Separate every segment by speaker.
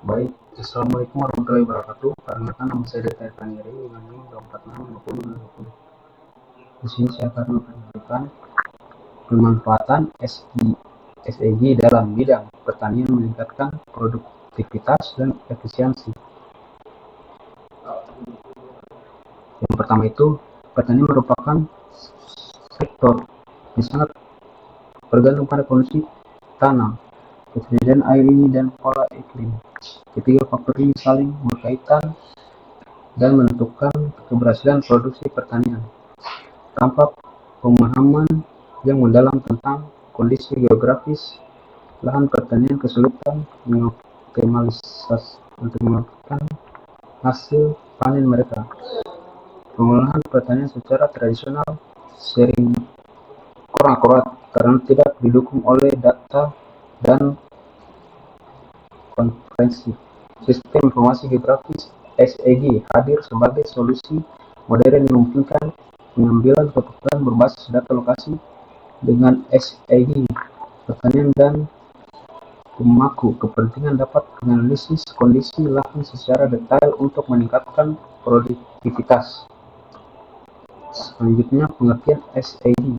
Speaker 1: Baik, Assalamualaikum warahmatullahi wabarakatuh. Perkenalkan nama saya Deta Taniri dengan NIM 2462020. Di sini saya akan menunjukkan pemanfaatan SEG dalam bidang pertanian meningkatkan produktivitas dan efisiensi. Yang pertama itu, pertanian merupakan sektor yang sangat bergantung pada kondisi tanah, ketersediaan air ini dan pola iklim. Ketiga faktor ini saling berkaitan dan menentukan keberhasilan produksi pertanian. Tanpa pemahaman yang mendalam tentang kondisi geografis lahan pertanian, kesulitan mengoptimalkan hasil panen mereka. Pengolahan pertanian secara tradisional sering kurang akurat karena tidak didukung oleh data dan konferensi. Sistem informasi geografis SEG hadir sebagai solusi modern yang memungkinkan pengambilan keputusan berbasis data lokasi. Dengan SEG, pertanian dan pemangku kepentingan dapat menganalisis kondisi lahan secara detail untuk meningkatkan produktivitas. Selanjutnya, pengertian SEG.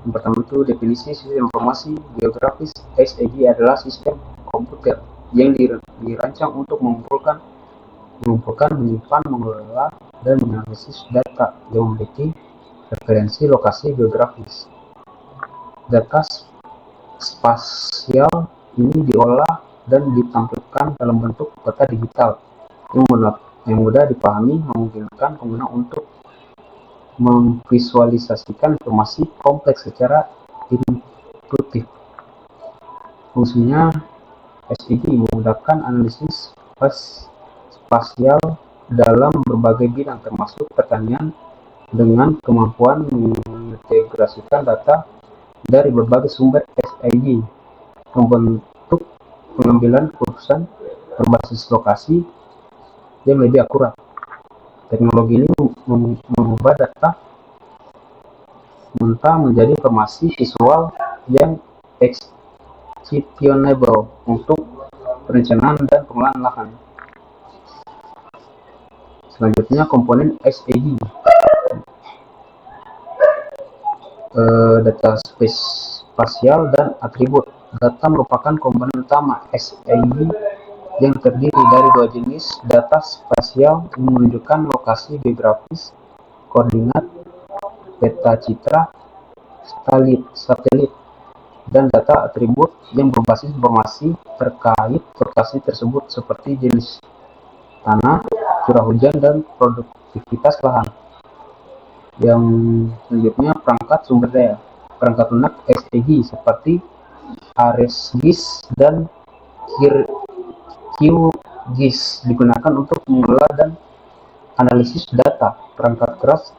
Speaker 1: Yang pertama itu definisi sistem informasi geografis. SEG adalah sistem komputer yang dirancang untuk mengumpulkan, menyimpan, mengelola, dan menganalisis data yang memiliki referensi lokasi geografis. Data spasial ini diolah dan ditampilkan dalam bentuk data digital yang mudah dipahami, memungkinkan pengguna untuk memvisualisasikan informasi kompleks secara intuitif. Fungsinya, SEG memudahkan analisis spasial dalam berbagai bidang termasuk pertanian dengan kemampuan mengintegrasikan data dari berbagai sumber SEG membentuk pengambilan keputusan berbasis lokasi yang lebih akurat. Teknologi ini mengubah data mentah menjadi informasi visual yang actionable untuk perencanaan dan pengelolaan lahan. Selanjutnya, komponen SEG. Data spasial dan atribut. Data merupakan komponen utama SEG yang terdiri dari dua jenis. Data spasial yang menunjukkan lokasi geografis, koordinat, peta citra, satelit, dan data atribut yang berbasis informasi terkait lokasi tersebut seperti jenis tanah, curah hujan, dan produktivitas lahan. Yang selanjutnya, perangkat sumber daya. Perangkat lunak SEG seperti ArcGIS dan QGIS digunakan untuk mengelola dan analisis data. Perangkat keras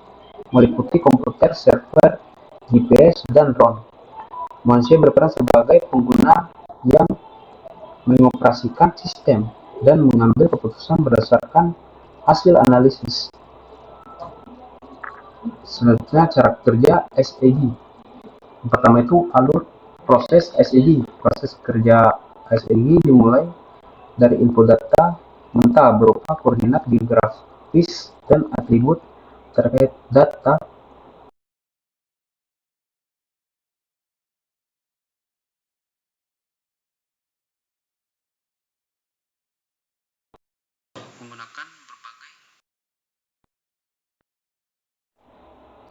Speaker 1: meliputi komputer, server, GPS, dan drone. Manusia berperan sebagai pengguna yang mengoperasikan sistem dan mengambil keputusan berdasarkan hasil analisis. Selanjutnya, cara kerja SEG. Yang pertama itu alur proses SEG. Proses kerja SEG dimulai dari input data mentah berupa koordinat geografis dan atribut terkait data. Menggunakan berbagai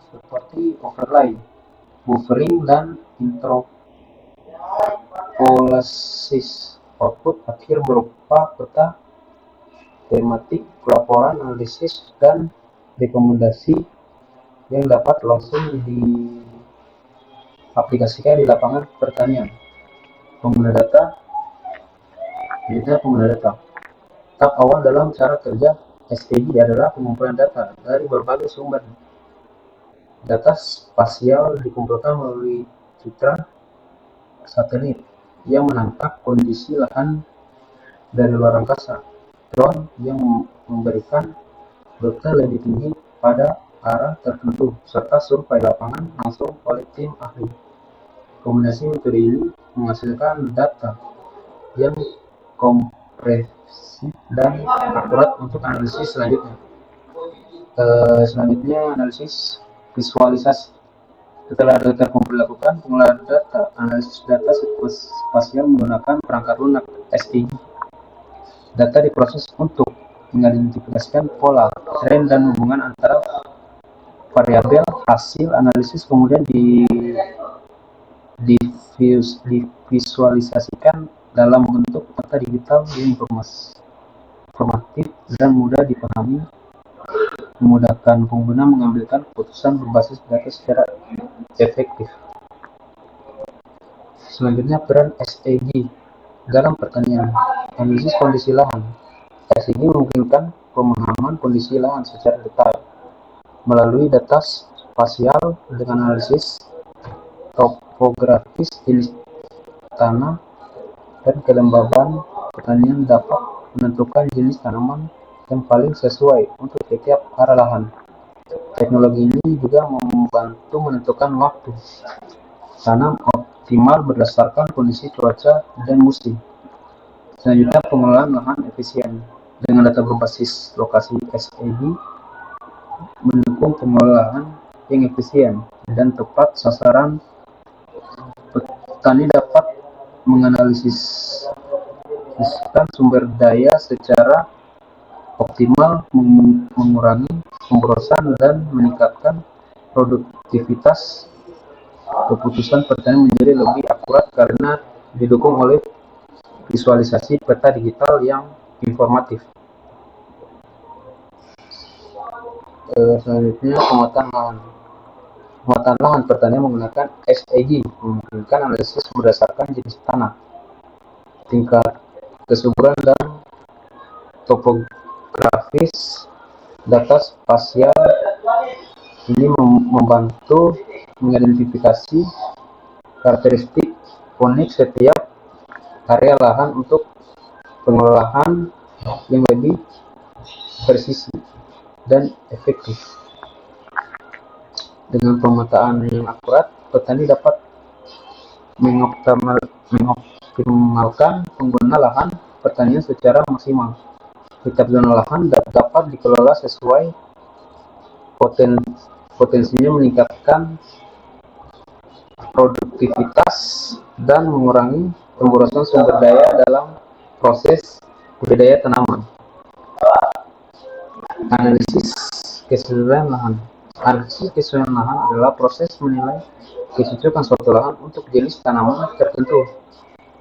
Speaker 1: seperti overlay, buffering, dan interpolasi. Output akhir berupa peta tematik, laporan, analisis, dan rekomendasi yang dapat langsung diaplikasikan di lapangan pertanian. Pengguna data. Tahap awal dalam cara kerja SEG adalah pengumpulan data dari berbagai sumber. Data spasial dikumpulkan melalui citra satelit yang menangkap kondisi lahan dari luar angkasa, drone yang memberikan data lebih tinggi pada arah tertentu, serta survei lapangan langsung oleh tim ahli. Kombinasi metode ini menghasilkan data yang komprehensif dan akurat untuk analisis selanjutnya. Selanjutnya analisis visualisasi. Setelah data kumpul dilakukan, pengolahan data, analisis data spasial menggunakan perangkat lunak SIG. Data diproses untuk mengidentifikasikan pola, tren, dan hubungan antara variabel. Hasil analisis kemudian divisualisasikan dalam bentuk peta digital yang informatif dan mudah dipahami, memudahkan pengguna mengambil keputusan berbasis data secara efektif. Selanjutnya, peran SIG dalam pertanian. Analisis kondisi lahan. SIG memungkinkan pemahaman kondisi lahan secara detail melalui data spasial dengan analisis topografis jenis tanah dan kelembaban pertanian dapat menentukan jenis tanaman yang paling sesuai untuk setiap area lahan. Teknologi ini juga membantu menentukan waktu tanam optimal berdasarkan kondisi cuaca dan musim. Selanjutnya, pengelolaan lahan efisien. Dengan data berbasis lokasi SIG mendukung pengelolaan yang efisien dan tepat sasaran. Petani dapat menganalisis sumber daya secara optimal, mengurangi pemborosan, dan meningkatkan produktivitas. Keputusan pertanian menjadi lebih akurat karena didukung oleh visualisasi peta digital yang informatif. Selanjutnya, penguatan lahan. Penguatan lahan pertanian menggunakan SIG memungkinkan analisis berdasarkan jenis tanah, tingkat kesuburan, dan topografis. Data spasial ini membantu mengidentifikasi karakteristik unik setiap area lahan untuk pengelolaan yang lebih presisi dan efektif. Dengan pemetaan yang akurat, petani dapat mengoptimalkan penggunaan lahan pertanian secara maksimal. Setiap zona lahan dapat dikelola sesuai potensinya, meningkatkan produktivitas dan mengurangi pemborosan sumber daya dalam proses budidaya tanaman. Analisis kesesuaian lahan. Analisis kesesuaian lahan adalah proses menilai kecocokan suatu lahan untuk jenis tanaman tertentu.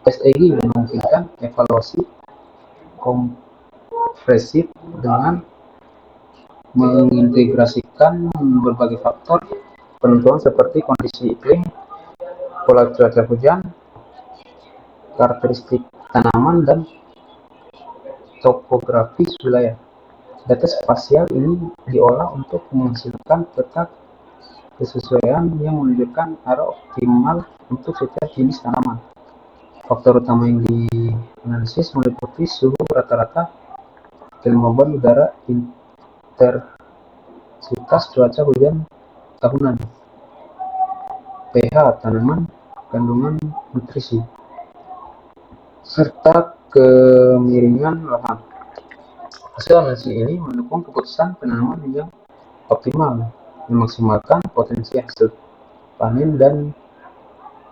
Speaker 1: SIG memungkinkan evaluasi komprehensif dengan mengintegrasikan berbagai faktor penentuan seperti kondisi iklim, pola cuaca hujan, karakteristik tanaman, dan topografis wilayah. Data spasial ini diolah untuk menghasilkan peta kesesuaian yang menunjukkan area optimal untuk setiap jenis tanaman. Faktor utama yang dianalisis meliputi suhu rata-rata, kelembaban udara, intensitas cuaca hujan tahunan, pH tanaman, kandungan nutrisi, serta kemiringan lahan. Hasil analisis ini mendukung keputusan penanaman yang optimal, memaksimalkan potensi hasil panen, dan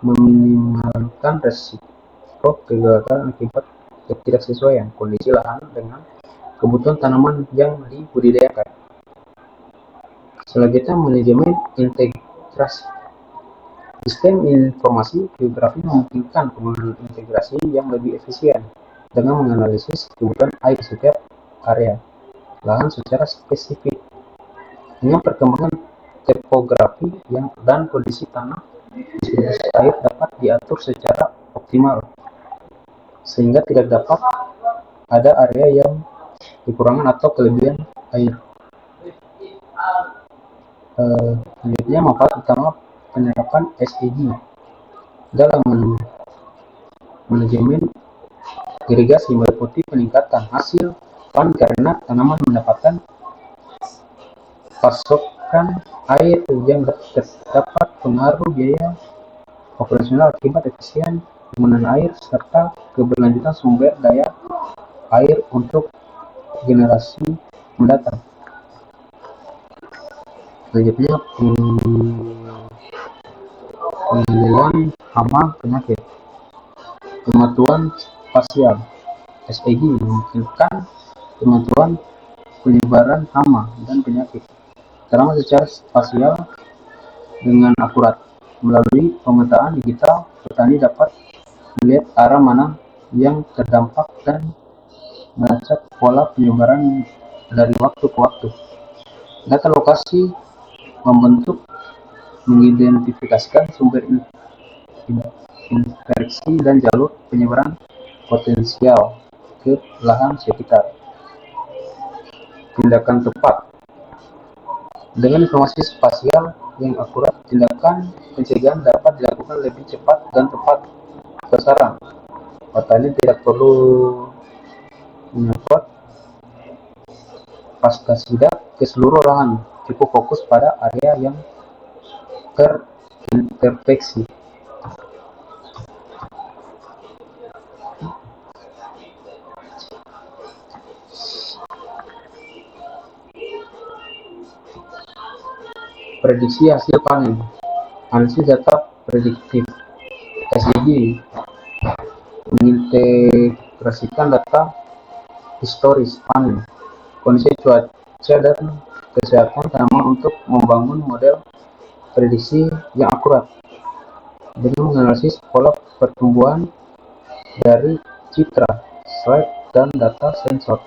Speaker 1: meminimalkan risiko kegagalan akibat ketidaksesuaian kondisi lahan dengan kebutuhan tanaman yang dibudidayakan. Selanjutnya, manajemen integrasi. Sistem informasi geografi memungkinkan penggunaan integrasi yang lebih efisien dengan menganalisis kebutuhan air setiap area lahan secara spesifik. Dengan perkembangan topografi dan kondisi tanah, distribusi air dapat diatur secara optimal sehingga tidak dapat ada area yang kekurangan atau kelebihan air. Selanjutnya, manfaat utama penerapan SIG dalam manajemen irigasi meliputi peningkatan hasil panen karena tanaman mendapatkan pasokan air yang dapat pengaruh biaya operasional akibat efisien penggunaan air serta keberlanjutan sumber daya air untuk generasi mendatang. Selanjutnya pengendalian hama penyakit. Pemantauan spasial (SPG) memungkinkan pemantauan penyebaran hama dan penyakit terutama secara spasial dengan akurat. Melalui pemetaan digital, petani dapat melihat arah mana yang terdampak dan melacak pola penyebaran dari waktu ke waktu. Data lokasi membentuk mengidentifikasikan sumber infeksi dan jalur penyebaran potensial ke lahan sekitar. Tindakan tepat. Dengan informasi spasial yang akurat, tindakan pencegahan dapat dilakukan lebih cepat dan tepat sasaran. Petani tidak perlu menyemprot pestisida ke seluruh lahan, cukup fokus pada area yang terinfeksi. Prediksi hasil panen. Analisis data prediktif (SDG) mengintegrasikan data historis panen, kondisi cuaca, dan kesehatan tanaman untuk membangun model prediksi yang akurat. Dengan menganalisis pola pertumbuhan dari citra, slide, dan data sensor,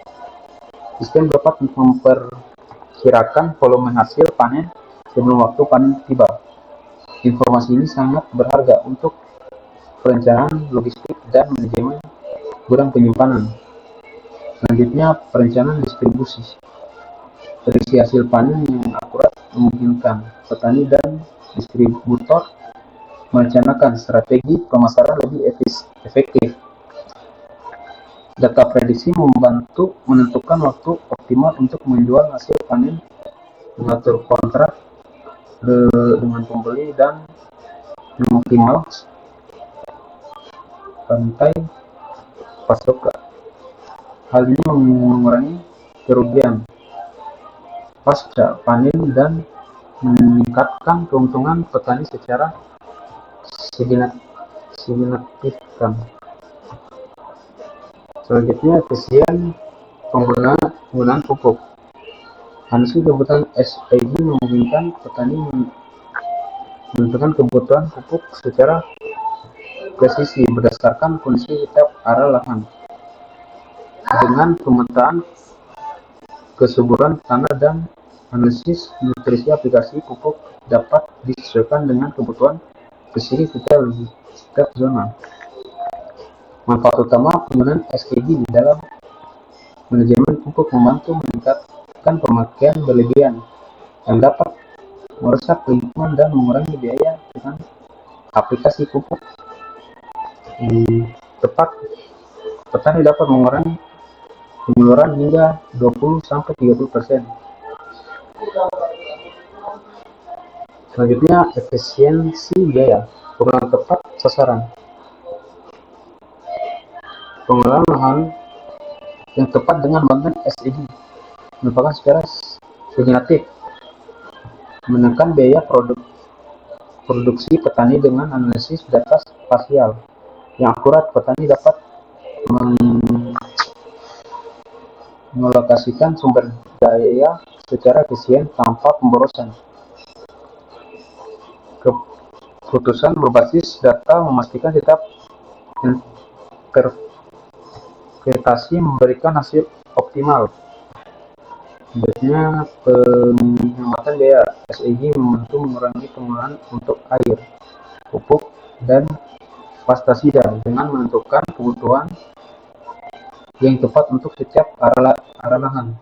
Speaker 1: sistem dapat memperkirakan volume hasil panen sebelum waktu panen tiba. Informasi ini sangat berharga untuk perencanaan logistik dan manajemen gudang penyimpanan. Selanjutnya, perencanaan distribusi. Prediksi hasil panen yang akurat memungkinkan petani dan distributor merencanakan strategi pemasaran lebih efektif. Data prediksi membantu menentukan waktu optimal untuk menjual hasil panen, mengatur kontrak dengan pembeli, dan mengoptimal rantai pasokan. Hal ini mengurangi kerugian pasca panen dan meningkatkan keuntungan petani secara signifikan. Selanjutnya, efisien penggunaan pupuk. Analisis kebutuhan SPG memungkinkan petani menentukan kebutuhan pupuk secara presisi berdasarkan kondisi setiap area lahan. Dengan pemetaan kesuburan tanah dan analisis nutrisi, aplikasi pupuk dapat disesuaikan dengan kebutuhan presisi setiap zona. Manfaat utama penggunaan SPG dalam manajemen pupuk membantu meningkatkan pemakaian berlebihan yang dapat merusak lingkungan dan mengurangi biaya. Dengan aplikasi pupuk tepat, petani dapat mengurangi pengeluaran hingga 20-30%. Selanjutnya, efisiensi biaya. Penggunaan tepat sasaran. Pengelolaan lahan yang tepat dengan bantuan SPG merupakan secara signifikan menekan biaya produksi petani. Dengan analisis data spasial yang akurat, petani dapat mengalokasikan sumber daya secara efisien tanpa pemborosan. Keputusan berbasis data memastikan setiap interpretasi memberikan hasil optimal. Selanjutnya, penghematan biaya. SPG membantu mengurangi penggunaan untuk air, pupuk, dan pestisida dengan menentukan kebutuhan yang tepat untuk setiap area lahan.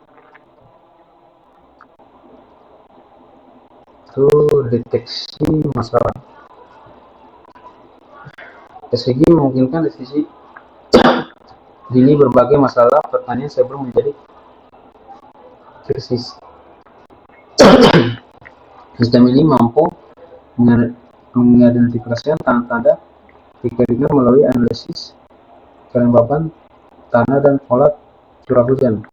Speaker 1: Itu deteksi masalah. SPG memungkinkan deteksi dini berbagai masalah pertanian sebelum menjadi krisis. Sistem ini mampu mengidentifikasi tanda-tanda kekeringan melalui analisis kelembaban tanah dan pola curah hujan.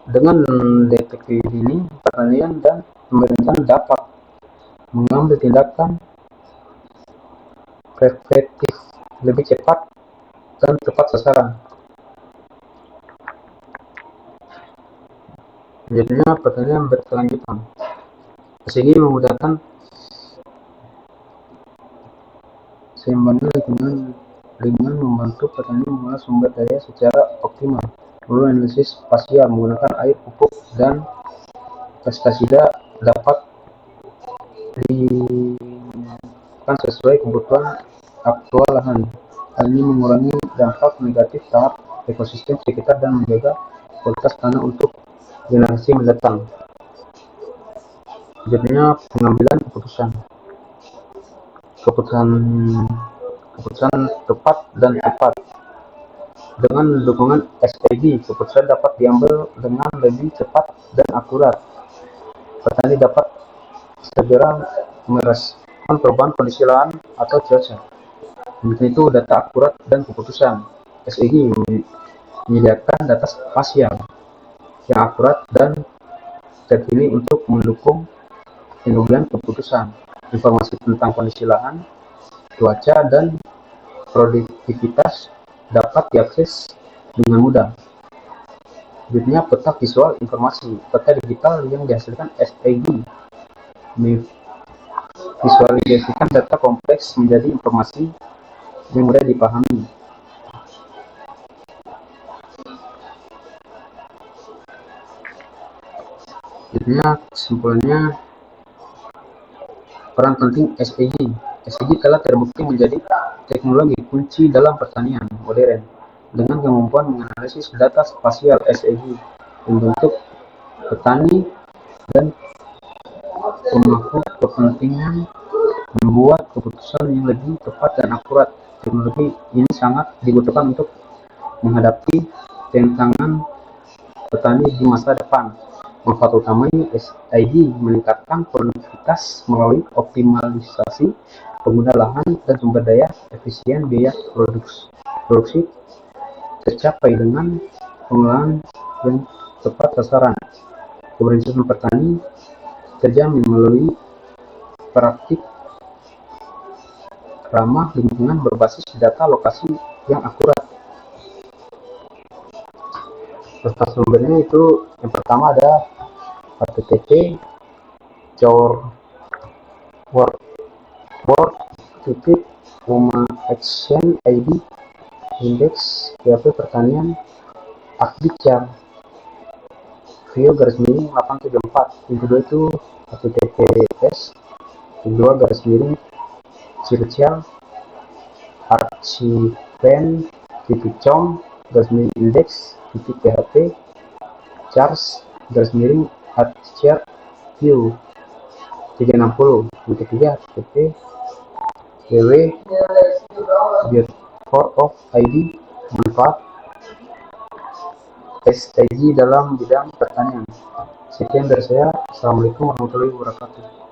Speaker 1: Dengan deteksi dini, pertanian dan pemerintahan dapat mengambil tindakan preventif lebih cepat dan tepat sasaran. Jadinya pertanian berkelanjutan. Ini memudahkan seimbangnya dengan membantu petani mengolah sumber daya secara optimal. Melalui analisis spasial menggunakan air, pupuk, dan pestisida dapat dilakukan sesuai kebutuhan aktual lahan. Hal ini mengurangi dampak negatif terhadap ekosistem sekitar dan menjaga kualitas tanah untuk generasi mendatang. Jadinya pengambilan keputusan tepat dan tepat. Dengan dukungan SAG, keputusan dapat diambil dengan lebih cepat dan akurat. Petani dapat segera merespon perubahan kondisi lahan atau cuaca. Untuk itu, data akurat dan keputusan. SAG menyediakan data spasial yang akurat dan terkini untuk mendukung pengambilan keputusan. Informasi tentang kondisi lahan, cuaca, dan produktivitas dapat diakses dengan mudah. Berikutnya peta visual informasi. Peta digital yang dihasilkan SAG visualisasikan data kompleks menjadi informasi yang mudah dipahami. Berikutnya kesimpulannya, peran penting SAG. SAG telah terbukti menjadi teknologi kunci dalam pertanian modern. Dengan kemampuan menganalisis data spasial, SAG membentuk petani dan pemangku kepentingan membuat keputusan yang lebih tepat dan akurat. Teknologi ini sangat dibutuhkan untuk menghadapi tantangan petani di masa depan. Manfaat utamanya, SAG meningkatkan produktivitas melalui optimalisasi penggunaan lahan dan sumber daya. Efisien biaya produksi tercapai dengan pengelolaan yang tepat sasaran. Keberhasilan petani terjamin melalui praktik ramah lingkungan berbasis data lokasi yang akurat. Data sumbernya itu yang pertama ada http action id index PHP pertanian akdicar view _874. Yang kedua itu https://2 circle archiven.com/index.php charts_archive view 360. Yang ketiga http www.for_of_id. Manfaat SAG dalam bidang pertanian. Sekian dari saya. Assalamualaikum warahmatullahi wabarakatuh.